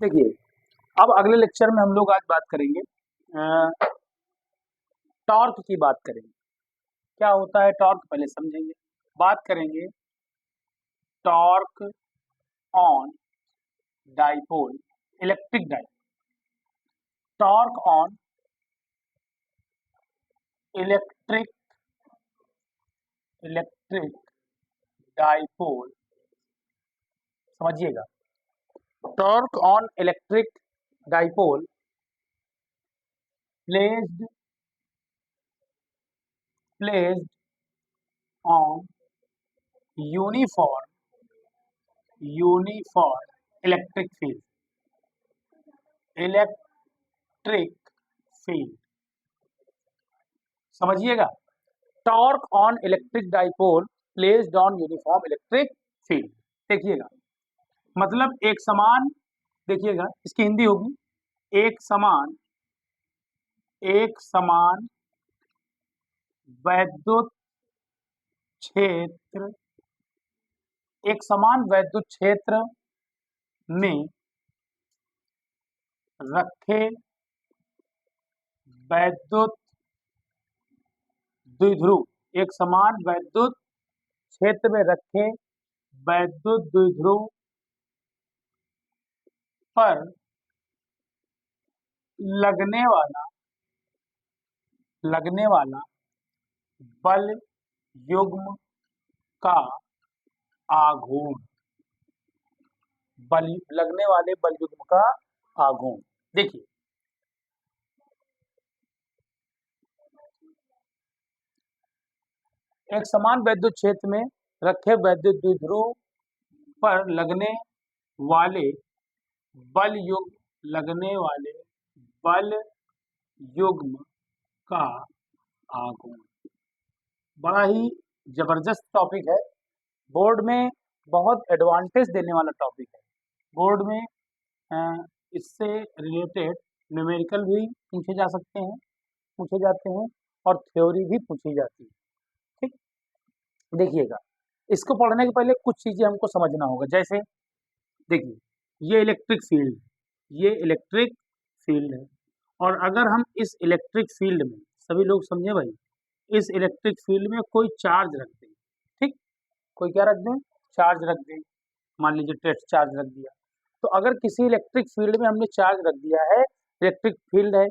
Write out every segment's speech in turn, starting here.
देखिए, अब अगले लेक्चर में हम लोग आज बात करेंगे टॉर्क की बात करेंगे। क्या होता है टॉर्क पहले समझेंगे। बात करेंगे torque on dipole, electric dipole. Torque on electric dipole, समझिएगा। Torque on electric dipole placed on uniform electric field, समझिएगा। Torque on electric dipole placed on uniform electric field. देखिएगा, मतलब एक समान, देखिएगा इसकी हिंदी होगी एक समान वैद्युत क्षेत्र, एक समान वैद्युत क्षेत्र में रखे वैद्युत द्विध्रुव, एक समान वैद्युत क्षेत्र में रखे वैद्युत द्विध्रुव पर लगने वाला बल युग्म का आघूर्ण, लगने वाले बल युग्म का आघूर्ण। देखिए, एक समान वैद्युत क्षेत्र में रखे वैद्युत द्विध्रुव पर लगने वाले बल युग्म का आघूर्ण। बड़ा ही जबरदस्त टॉपिक है, बोर्ड में बहुत एडवांटेज देने वाला टॉपिक है। बोर्ड में इससे रिलेटेड न्यूमेरिकल भी पूछे जाते हैं और थ्योरी भी पूछी जाती है। ठीक, देखिएगा, इसको पढ़ने के पहले कुछ चीजें हमको समझना होगा। जैसे देखिए, ये इलेक्ट्रिक फील्ड है, और अगर हम इस इलेक्ट्रिक फील्ड में, सभी लोग समझे भाई, इस इलेक्ट्रिक फील्ड में कोई चार्ज रख दें, ठीक, कोई क्या रख दें, चार्ज रख दें। मान लीजिए टेस्ट चार्ज रख दिया, तो अगर किसी इलेक्ट्रिक फील्ड में हमने चार्ज रख दिया है, इलेक्ट्रिक फील्ड है,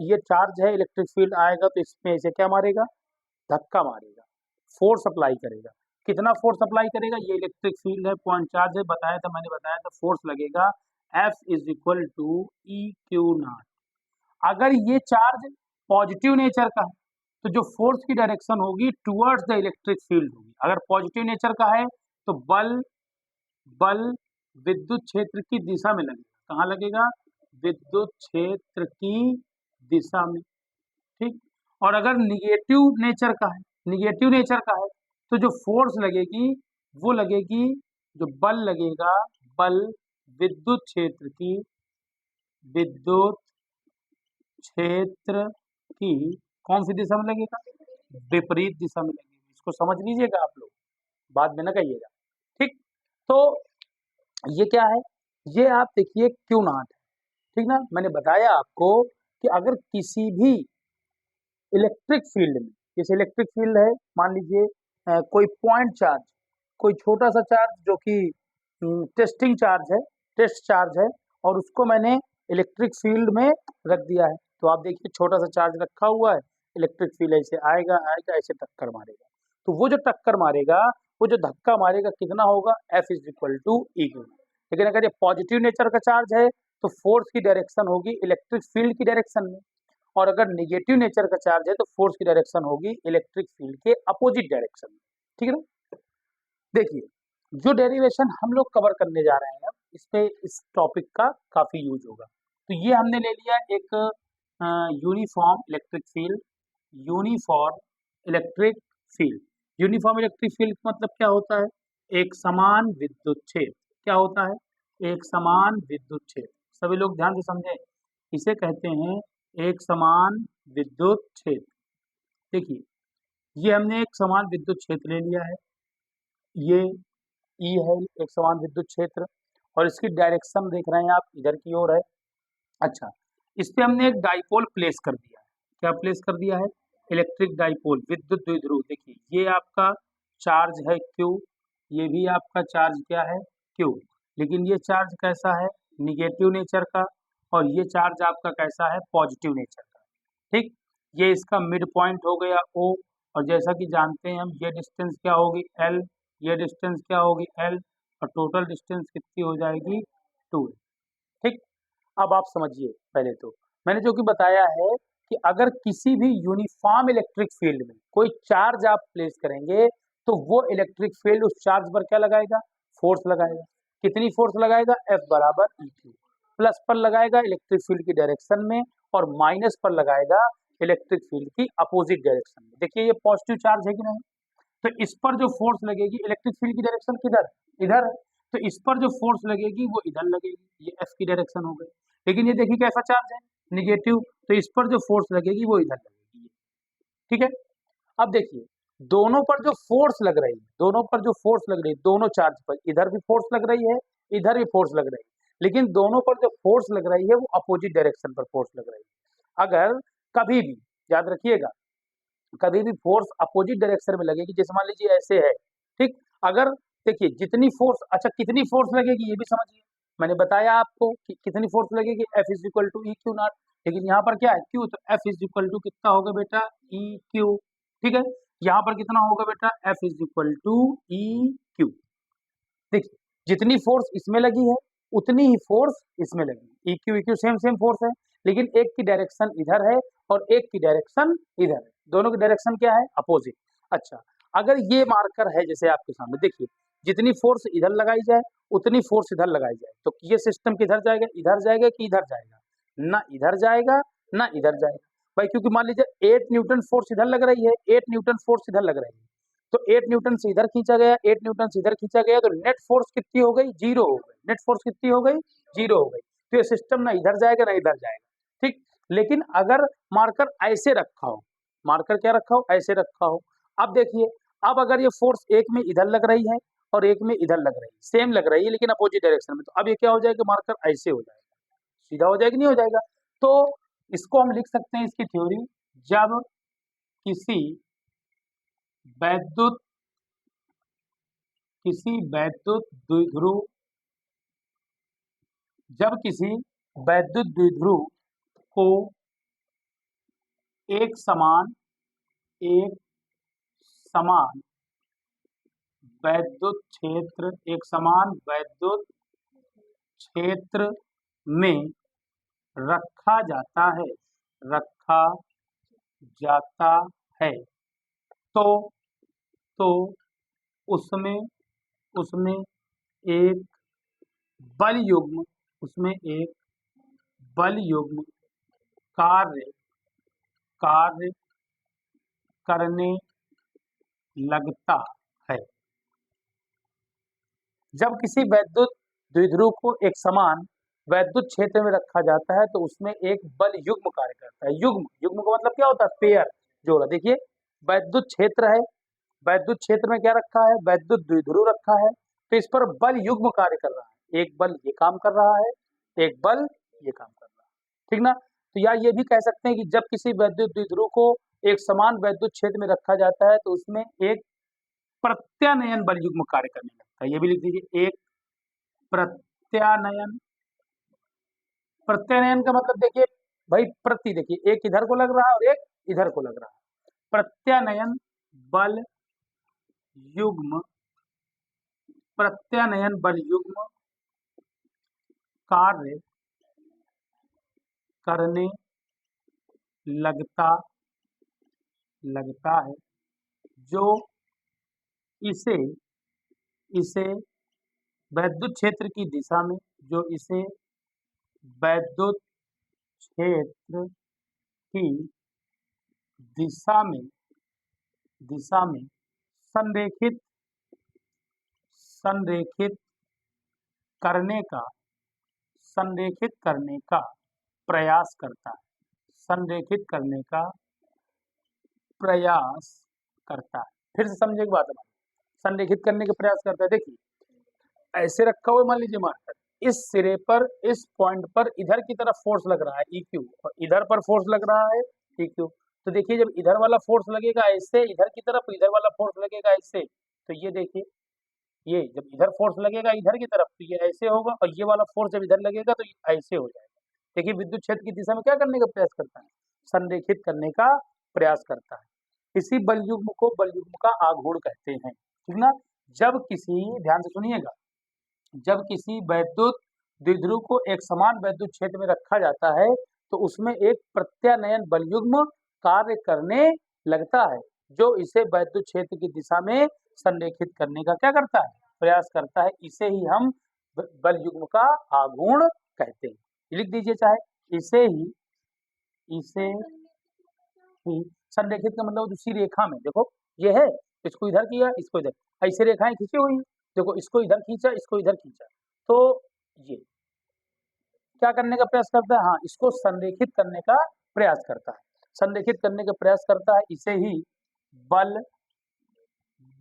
ये चार्ज है, इलेक्ट्रिक फील्ड आएगा तो इसमें इसे क्या मारेगा, धक्का मारेगा, फोर्स अप्लाई करेगा। कितना फोर्स अप्लाई करेगा, ये इलेक्ट्रिक फील्ड है, पॉइंट चार्ज है, मैंने बताया था, फोर्स लगेगा F is equal to EQ0। अगर ये चार्ज पॉजिटिव नेचर का है तो जो फोर्स की डायरेक्शन होगी टुवर्ड्स द इलेक्ट्रिक फील्ड होगी। अगर पॉजिटिव नेचर का है तो बल विद्युत क्षेत्र की दिशा में लगेगा। कहाँ लगेगा, विद्युत क्षेत्र की दिशा में, ठीक। और अगर निगेटिव नेचर का है तो जो फोर्स लगेगी वो लगेगी, जो बल लगेगा, बल विद्युत क्षेत्र की कौन सी दिशा में लगेगा, विपरीत दिशा में लगेगा। इसको समझ लीजिएगा आप लोग, बाद में ना कहिएगा, ठीक। तो ये क्या है, ये आप देखिए Q0 है, ठीक ना। मैंने बताया आपको कि अगर किसी भी इलेक्ट्रिक फील्ड में, जैसे इलेक्ट्रिक फील्ड है, मान लीजिए कोई पॉइंट चार्ज, कोई छोटा सा चार्ज जो कि टेस्ट चार्ज है, और उसको मैंने इलेक्ट्रिक फील्ड में रख दिया है, तो आप देखिए छोटा सा चार्ज रखा हुआ है, इलेक्ट्रिक फील्ड ऐसे आएगा ऐसे टक्कर मारेगा, तो वो जो टक्कर मारेगा, वो जो धक्का मारेगा कितना होगा, F is equal to EQ। लेकिन अगर ये पॉजिटिव नेचर का चार्ज है तो फोर्स की डायरेक्शन होगी इलेक्ट्रिक फील्ड की डायरेक्शन में, और अगर निगेटिव नेचर का चार्ज है तो फोर्स की डायरेक्शन होगी इलेक्ट्रिक फील्ड के अपोजिट डायरेक्शन में, ठीक है ना। देखिए, जो डेरिवेशन हम लोग कवर करने जा रहे हैं इस पे, इस टॉपिक का काफी यूज होगा। तो ये हमने ले लिया एक uniform electric field. Uniform electric field का मतलब क्या होता है, एक समान विद्युत क्षेत्र। क्या होता है, एक समान विद्युत क्षेत्र। सभी लोग ध्यान से समझें, इसे कहते हैं एक समान विद्युत क्षेत्र। देखिए, ये हमने एक समान विद्युत क्षेत्र ले लिया है, ये E है एक समान विद्युत क्षेत्र, और इसकी डायरेक्शन देख रहे हैं आप इधर की ओर है। अच्छा, इस पे हमने एक डाइपोल प्लेस कर दिया है। क्या प्लेस कर दिया है? इलेक्ट्रिक डाइपोल, विद्युत द्विध्रुव। देखिए ये आपका चार्ज है Q, ये भी आपका चार्ज क्या है Q, लेकिन ये चार्ज कैसा है? निगेटिव नेचर का, और ये चार्ज आपका कैसा है? पॉजिटिव नेचर का। ठीक, ये इसका मिड पॉइंट हो गया O, और जैसा कि जानते हैं हम ये डिस्टेंस क्या होगी L, ये डिस्टेंस क्या होगी L, और टोटल डिस्टेंस कितनी हो जाएगी 2। ठीक, अब आप समझिए, पहले तो मैंने जो कि बताया है कि अगर किसी भी यूनिफॉर्म इलेक्ट्रिक फील्ड में कोई चार्ज आप प्लेस करेंगे तो वो इलेक्ट्रिक फील्ड उस चार्ज पर क्या लगाएगा? फोर्स लगाएगा। कितनी फोर्स लगाएगा? F बराबर EQ। प्लस पर लगाएगा इलेक्ट्रिक फील्ड की डायरेक्शन में, और माइनस पर लगाएगा इलेक्ट्रिक फील्ड की अपोजिट डायरेक्शन में। देखिए ये पॉजिटिव चार्ज है कि नहीं, तो इस पर जो फोर्स लगेगी, इलेक्ट्रिक फील्ड की डायरेक्शन किधर? इधर है, तो इस पर जो फोर्स लगेगी वो इधर लगेगी, ये F की डायरेक्शन हो गई। लेकिन ये देखिए कैसा चार्ज है? निगेटिव, तो इस पर जो फोर्स लगेगी वो इधर लगेगी। ठीक है, अब देखिए दोनों पर जो फोर्स लग रही है, दोनों पर जो फोर्स लग रही है, दोनों चार्ज पर, इधर भी फोर्स लग रही है, इधर भी फोर्स लग रही है, लेकिन दोनों पर जो फोर्स लग रही है वो अपोजिट डायरेक्शन पर फोर्स लग रही है। अगर कभी भी, याद रखिएगा, कभी भी फोर्स अपोजिट डायरेक्शन में लगेगी, जैसे मान लीजिए ऐसे है, ठीक, अगर देखिए जितनी फोर्स, अच्छा कितनी फोर्स लगेगी ये भी समझिए, मैंने बताया आपको कि कितनी फोर्स लगेगी, F is equal to E Q naught, लेकिन यहाँ पर क्या है Q, तो F इज इक्वल टू कितना होगा बेटा? E Q. ठीक है, यहाँ पर कितना होगा बेटा? F is equal to E Q. देखिए जितनी फोर्स इसमें लगी है उतनी ही फोर्स इसमें लगी, इक्यू इक्यू सेम सेम फोर्स है, लेकिन एक की डायरेक्शन इधर है और एक की डायरेक्शन इधर है, दोनों की डायरेक्शन क्या है? अपोजिट। अच्छा, अगर ये मार्कर है जैसे आपके सामने, देखिए जितनी फोर्स इधर लगाई जाए उतनी फोर्स इधर लगाई जाए, तो ये सिस्टम किधर जाएगा? इधर जाएगा कि इधर जाएगा? ना इधर जाएगा ना इधर जाएगा भाई, क्योंकि मान लीजिए 8 न्यूटन फोर्स इधर लग रही है, 8 न्यूटन फोर्स इधर लग रही है, तो 8 न्यूटन से इधर खींचा गया, 8 न्यूटन से इधर खींचा गया, तो नेट फोर्स कितनी हो गई? 0 हो गई। नेट फोर्स कितनी हो गई? 0 हो गई। तो ये सिस्टम ना इधर जाएगा ना इधर जाएगा। ठीक, लेकिन अगर मार्कर ऐसे रखा हो, मार्कर क्या रखा हो? ऐसे रखा हो। अब देखिए, अब अगर ये फोर्स एक में इधर लग रही है और एक में इधर लग रही है, सेम लग रही है लेकिन अपोजिट डायरेक्शन में, तो अब ये क्या हो जाएगा? मार्कर ऐसे हो जाएगा, सीधा हो जाएगा, नहीं हो जाएगा? तो इसको हम लिख सकते हैं, इसकी थ्योरी, जब किसी वैद्युत द्विध्रुव, जब किसी वैद्युत द्विध्रुव को एक समान वैद्युत क्षेत्र, एक समान वैद्युत क्षेत्र में रखा जाता है, रखा जाता है, तो तो उसमें उसमें एक बल युग्म, उसमें एक बल युग्म कार्य कार्य करने लगता है। जब किसी वैद्युत द्विध्रुव को एक समान वैद्युत क्षेत्र में रखा जाता है तो उसमें एक बल युग्म कार्य करता है। युग्म, युग्म का मतलब क्या होता है? पेयर, जोड़ा। देखिए वैद्युत क्षेत्र है, वैद्युत क्षेत्र में क्या रखा है? वैद्युत द्विध्रुव रखा है, तो इस पर बल युग्म कार्य कर रहा है। एक बल ये काम कर रहा है, एक बल ये काम कर रहा है, ठीक ना? तो या ये भी कह सकते हैं कि जब किसी वैद्युत द्विध्रुव को एक समान वैद्युत क्षेत्र में रखा जाता है तो उसमें एक प्रत्यानयन बल युग्म कार्य करने लगता है। ये भी लिख दीजिए, एक प्रत्यानयन। प्रत्यानयन का मतलब देखिए भाई, प्रति, देखिए एक इधर को लग रहा है और एक इधर को लग रहा है। प्रत्यानयन बल युग्म, प्रत्यानयन बल युग्म कार्य करने लगता लगता है, जो इसे इसे वैद्युत क्षेत्र की दिशा में, जो इसे वैद्युत क्षेत्र की दिशा में संरेखित संरेखित करने का संरेखित करने का प्रयास करता है, संरेखित करने का प्रयास करता है। फिर से समझे की बात है, संरेखित करने का प्रयास करता है। देखिए ऐसे रखा हुआ मान लीजिए मार्कर, इस सिरे पर, इस पॉइंट पर इधर की तरफ फोर्स लग रहा है EQ और इधर पर फोर्स लग रहा है PQ। तो देखिए जब इधर वाला फोर्स लगेगा ऐसे इधर की तरफ, इधर वाला फोर्स लगेगा ऐसे, तो ये देखिए ये जब इधर फोर्स लगेगा इधर की तरफ तो ये ऐसे होगा, और ये वाला फोर्स जब इधर लगेगा तो ये ऐसे हो जाएगा। देखिए विद्युत क्षेत्र की दिशा में क्या करने का प्रयास करता है, संरेखित करने का प्रयास करता है। इसी बल युग्म को बल युग्म का आघूर्ण कहते हैं, ठीक ना। जब किसी, ध्यान से सुनिएगा, जब किसी वैद्युत द्विध्रुव को एक समान वैद्युत क्षेत्र में रखा जाता है तो उसमें एक प्रत्यानयन बल युग्म कार्य करने लगता है, जो इसे वैद्युत क्षेत्र की दिशा में संरेखित करने का क्या करता है, प्रयास करता है। इसे ही हम बल युग्म का आघूर्ण कहते हैं। लिख दीजिए चाहे इसे ही संरेखित का मतलब उसी रेखा में, देखो ये है, इसको इधर किया, इसको इधर, ऐसे रेखाएं खींची हुई, देखो इसको इधर खींचा, इसको इधर खींचा, तो ये क्या करने का प्रयास करता है, हाँ इसको संरेखित करने का प्रयास करता है, संरेखित करने का प्रयास करता है। इसे ही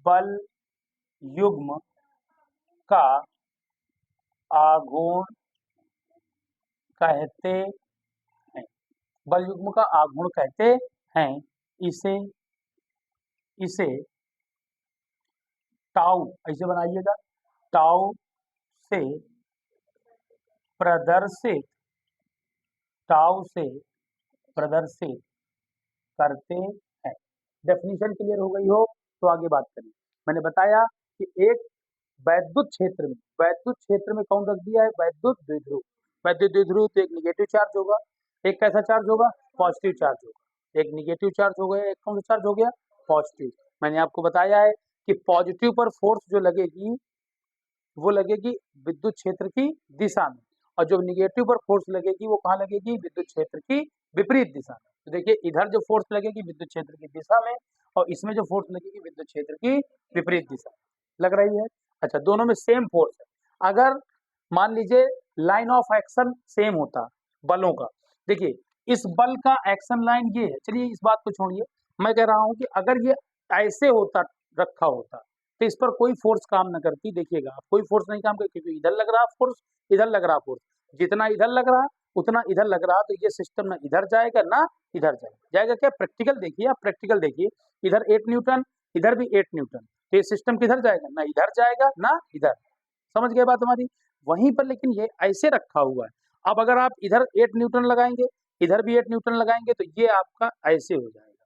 बल युग्म का आघूर्ण कहते हैं, बल युग्म का आघूर्ण कहते हैं। इसे टाउ, ऐसे बनाइएगा, टाउ से प्रदर्शित करते हैं। डेफिनेशन क्लियर हो गई हो तो आगे बात करें। मैंने बताया कि एक वैद्युत क्षेत्र में कौन रख दिया है, वैद्युत द्विध्रुव। वैद्युत द्विध्रुव तो एक निगेटिव चार्ज होगा, एक कैसा चार्ज होगा, पॉजिटिव चार्ज होगा। एक निगेटिव चार्ज हो गया, एक कौन सा चार्ज हो गया, पॉजिटिव। मैंने आपको बताया है कि पॉजिटिव पर फोर्स जो लगेगी वो लगेगी विद्युत क्षेत्र की दिशा में, और जो निगेटिव पर फोर्स लगेगी वो कहाँ लगेगी, विद्युत क्षेत्र की विपरीत दिशा में। तो देखिए इधर जो फोर्स लगेगी विद्युत क्षेत्र की दिशा में, और इसमें जो फोर्स लगेगी विद्युत क्षेत्र की विपरीत दिशा में लग रही है। अच्छा, दोनों में सेम फोर्स है। अगर मान लीजिए लाइन ऑफ एक्शन सेम होता बलों का, देखिए इस बल का एक्शन लाइन ये है, चलिए इस बात को छोड़िए, मैं कह रहा हूं कि अगर ये ऐसे होता, रखा होता, तो इस पर कोई फोर्स काम न करती। देखिएगा आप, कोई फोर्स नहीं काम करती, क्योंकि इधर लग रहा फोर्स, इधर लग रहा फोर्स, जितना इधर लग रहा उतना इधर लग रहा, तो ये सिस्टम ना इधर जाएगा ना इधर जाएगा क्या, प्रैक्टिकल देखिए आप, प्रैक्टिकल देखिए, इधर 8 न्यूटन, इधर भी 8 न्यूटन, तो ये सिस्टम किधर जाएगा, ना इधर जाएगा ना इधर। समझ गए बात हमारी, वहीं पर लेकिन ये ऐसे रखा हुआ है। अब अगर आप इधर 8 न्यूटन लगाएंगे, इधर भी 8 न्यूटन लगाएंगे, तो ये आपका ऐसे हो जाएगा,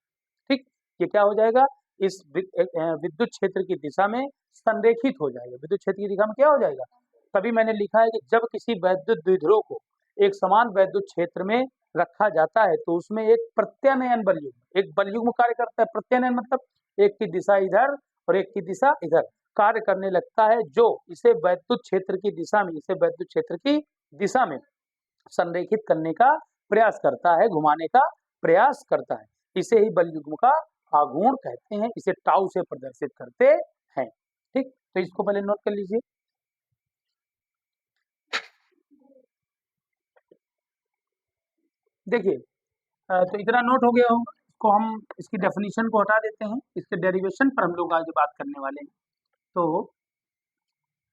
ठीक, ये क्या हो जाएगा, इस विद्युत क्षेत्र की दिशा में संरेखित हो जाएगा, विद्युत क्षेत्र की दिशा में क्या हो जाएगा। तभी मैंने लिखा है कि जब किसी वैद्युत द्विध्रुव को एक समान वैद्युत क्षेत्र में रखा जाता है तो उसमें एक प्रत्यानयन बल युग्म, एक बल युग्म कार्य करता है। प्रत्यानयन मतलब एक की दिशा इधर और एक की दिशा इधर कार्य करने लगता है, जो इसे वैद्युत क्षेत्र की दिशा में, इसे वैद्युत क्षेत्र की दिशा में संरेखित करने का प्रयास करता है, घुमाने का प्रयास करता है। इसे ही बल युग्म का आघूर्ण कहते हैं, इसे टाउ से प्रदर्शित करते हैं, ठीक। तो इसको पहले नोट कर लीजिए। देखिए तो इतना नोट हो गया होगा, इसको हम, इसकी डेफिनेशन को हटा देते हैं, इसके डेरिवेशन पर हम लोग आगे बात करने वाले हैं। तो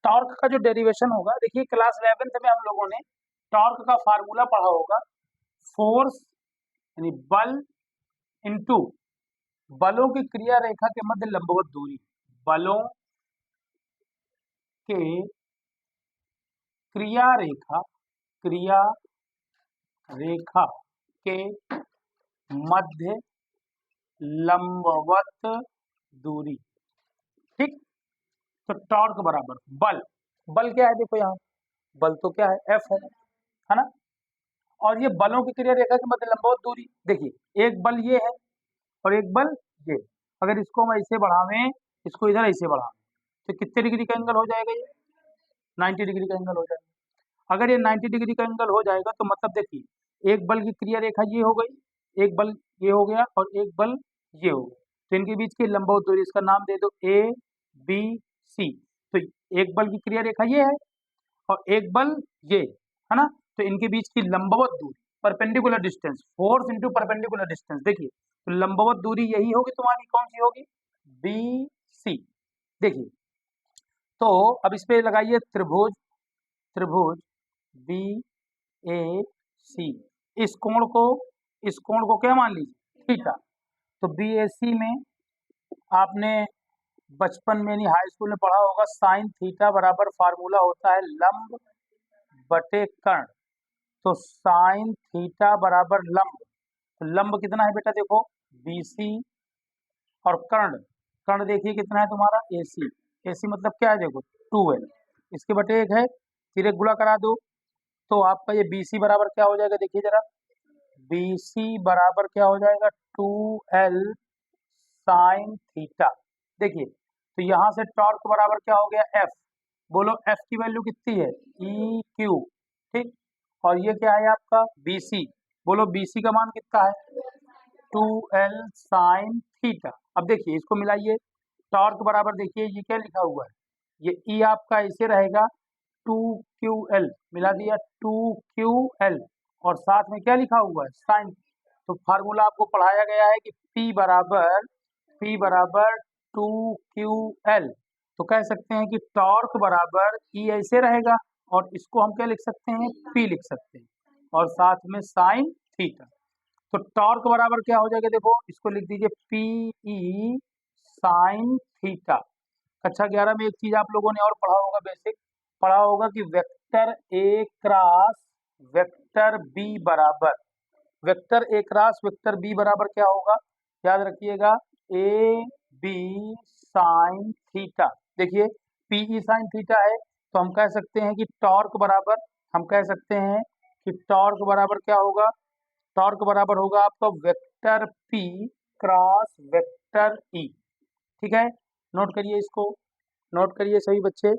टॉर्क का जो डेरिवेशन होगा, देखिए क्लास 11th में हम लोगों ने टॉर्क का फार्मूला पढ़ा होगा, फोर्स यानी बल इनटू बलों की क्रिया रेखा के मध्य लंबवत दूरी, बलों के क्रिया रेखा के मध्य लंबवत दूरी, ठीक। तो टॉर्क बराबर बल क्या है, देखो यहाँ बल तो क्या है, F है ना, और ये बलों की क्रिया रेखा के मध्य लंबवत दूरी, देखिए एक बल ये है और एक बल ये, अगर इसको हम ऐसे बढ़ावें, इसको इधर ऐसे बढ़ावें, तो कितने डिग्री का एंगल हो जाएगा, ये 90 डिग्री का एंगल हो जाएगा। अगर ये 90 डिग्री का एंगल हो जाएगा तो मतलब देखिए एक बल की क्रिया रेखा ये हो गई, एक बल ये हो गया और एक बल ये हो गया, तो इनके बीच की लंबवत दूरी, इसका नाम दे दो ABC। तो एक बल की क्रिया रेखा ये है और एक बल ये है ना, तो इनके बीच की लंबवत दूरी, perpendicular distance, force into perpendicular distance, देखिए तो लंबवत दूरी यही होगी तुम्हारी, कौन सी होगी, BC। देखिए तो अब इस पे लगाइए त्रिभुज, त्रिभुज बी ए सी, इस कोण को क्या मान लीजिए, थीटा। तो बी ए सी में आपने बचपन में नहीं हाई स्कूल में पढ़ा होगा, साइन थीटा बराबर फार्मूला होता है लंब बटे कर्ण। तो साइन थीटा बराबर लंब, तो लंब कितना है बेटा, देखो BC, और कर्ण देखिए कितना है तुम्हारा AC। AC मतलब क्या है, देखो 2L, इसके बटे 1 है, फिर एक गुणा करा दो, तो आपका ये BC बराबर क्या हो जाएगा, देखिए जरा, BC बराबर क्या हो जाएगा, 2L साइन थीटा। देखिए तो यहाँ से टॉर्क बराबर क्या हो गया, F। बोलो F की वैल्यू कितनी है, EQ, ठीक। और ये क्या है आपका BC, बोलो BC का मान कितना है, 2L साइन थीटा। अब देखिए इसको मिलाइए, टॉर्क बराबर देखिए ये क्या लिखा हुआ है, ये E आपका ऐसे रहेगा 2QL, मिला दिया 2QL, और साथ में क्या लिखा हुआ है, साइन। तो फार्मूला आपको पढ़ाया गया है कि P बराबर 2QL, तो कह सकते हैं कि टॉर्क बराबर E ऐसे रहेगा, और इसको हम क्या लिख सकते हैं, P लिख सकते हैं, और साथ में साइन थीटा। तो टॉर्क बराबर क्या हो जाएगा, देखो इसको लिख दीजिए PE साइन थीटा। कक्षा 11 में एक चीज आप लोगों ने और पढ़ा होगा, बेसिक पढ़ा होगा कि vector A cross vector B बराबर, vector A cross vector B बराबर क्या होगा, याद रखिएगा, AB साइन थीटा। देखिए PE साइन थीटा है, तो हम कह सकते हैं कि टॉर्क बराबर, हम कह सकते हैं कि टॉर्क बराबर क्या होगा, टॉर्क बराबर होगा आपका vector P cross vector E। ठीक है, नोट करिए इसको, नोट करिए सभी बच्चे।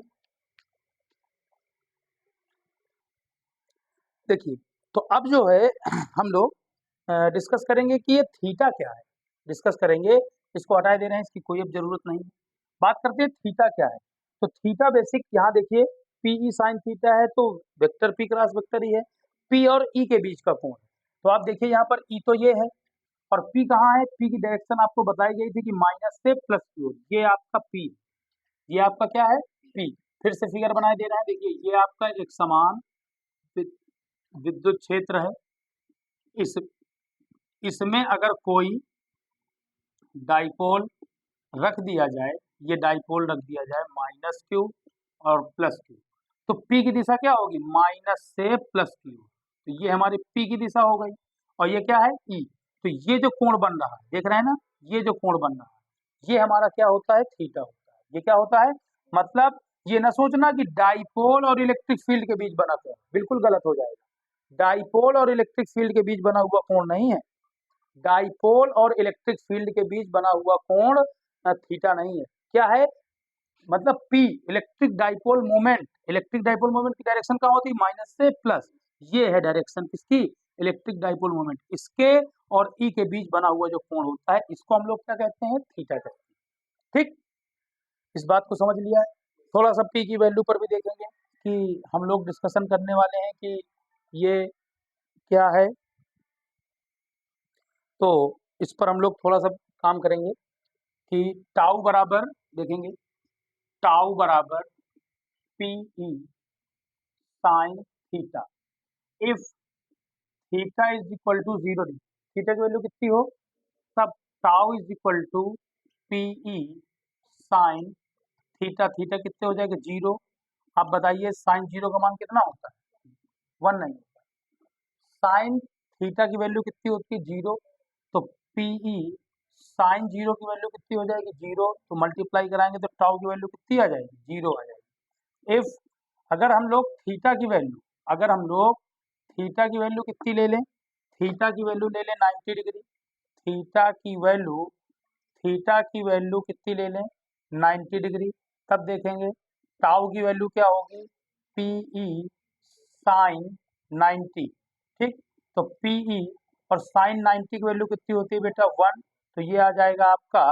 देखिए तो अब जो है हम लोग डिस्कस करेंगे कि ये थीटा क्या है, डिस्कस करेंगे, इसको हटाए दे रहे हैं, इसकी कोई अब जरूरत नहीं। बात करते हैं थीटा क्या है। तो थीटा बेसिक यहाँ देखिए PE साइन थीटा है, तो वेक्टर P क्रॉस वेक्टर ही है, P और E के बीच का कोण है। तो आप देखिए यहाँ पर E तो ये है, और P कहाँ है, P की डायरेक्शन आपको बताई गई थी कि माइनस से प्लस की ओर, ये आपका P, ये आपका क्या है P। फिर से फिगर बनाए दे रहे हैं, देखिए ये आपका एक समान विद्युत क्षेत्र है, इस इसमें अगर कोई डाइपोल रख दिया जाए, ये डाइपोल रख दिया जाए माइनस क्यू और प्लस क्यू, तो P की दिशा क्या होगी, माइनस से प्लस की ओर, तो ये हमारी P की दिशा हो गई, और ये क्या है E। तो ये जो कोण बन रहा है, देख रहे हैं ना, ये जो कोण बन रहा है, ये हमारा क्या होता है, थीटा होता है। ये क्या होता है, मतलब ये ना सोचना कि डाइपोल और इलेक्ट्रिक फील्ड के बीच बना कोण, बिल्कुल गलत हो जाएगा। डाइपोल और इलेक्ट्रिक फील्ड के बीच बना हुआ कोण नहीं है, डाइपोल और इलेक्ट्रिक फील्ड के बीच बना हुआ कोण थीटा नहीं है। क्या है, मतलब P electric dipole moment, electric dipole moment की डायरेक्शन क्या होती है, माइनस से प्लस, ये है डायरेक्शन किसकी, इलेक्ट्रिक डाइपोल मोमेंट, इसके और E के बीच बना हुआ जो कोण होता है, इसको हम लोग क्या कहते हैं, थीटा कहते हैं। ठीक, इस बात को समझ लिया है। थोड़ा सा P की वैल्यू पर भी देखेंगे कि हम लोग डिस्कशन करने वाले हैं कि ये क्या है, तो इस पर हम लोग थोड़ा सा काम करेंगे कि टाउ बराबर देखेंगे, टाउ बराबर PE sine theta, if theta is equal to 0 degree, theta की वैल्यू कितनी हो, तब tau is equal to PE sine theta, theta कितने हो जाएगा 0। आप बताइए साइन 0 का मान कितना होता है, 1 नहीं होता। साइन थीटा की वैल्यू कितनी होती है 0, तो PE साइन 0 की वैल्यू कितनी हो जाएगी 0, तो मल्टीप्लाई कराएंगे तो टाउ की वैल्यू कितनी आ जाएगी, 0 आ जाएगी। इफ अगर हम लोग थीटा की वैल्यू, अगर हम लोग थीटा की वैल्यू कितनी ले लें, थीटा की वैल्यू ले लें 90 डिग्री, थीटा की वैल्यू, थीटा की वैल्यू कितनी ले लें 90 डिग्री, तब देखेंगे टाउ की वैल्यू क्या होगी, PE साइन 90। ठीक, तो PE और साइन 90 की वैल्यू कितनी होती है बेटा 1, तो ये आ जाएगा आपका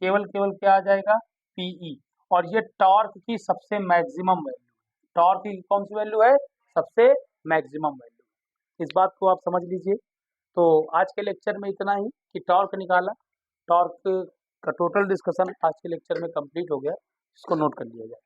केवल केवल क्या आ जाएगा PE, और ये टॉर्क की सबसे मैक्सिमम वैल्यू, टॉर्क की कौन सी वैल्यू है, सबसे मैक्सिमम वैल्यू। इस बात को आप समझ लीजिए। तो आज के लेक्चर में इतना ही कि टॉर्क निकाला, टॉर्क का टोटल डिस्कशन आज के लेक्चर में कंप्लीट हो गया, इसको नोट कर लिया जाए।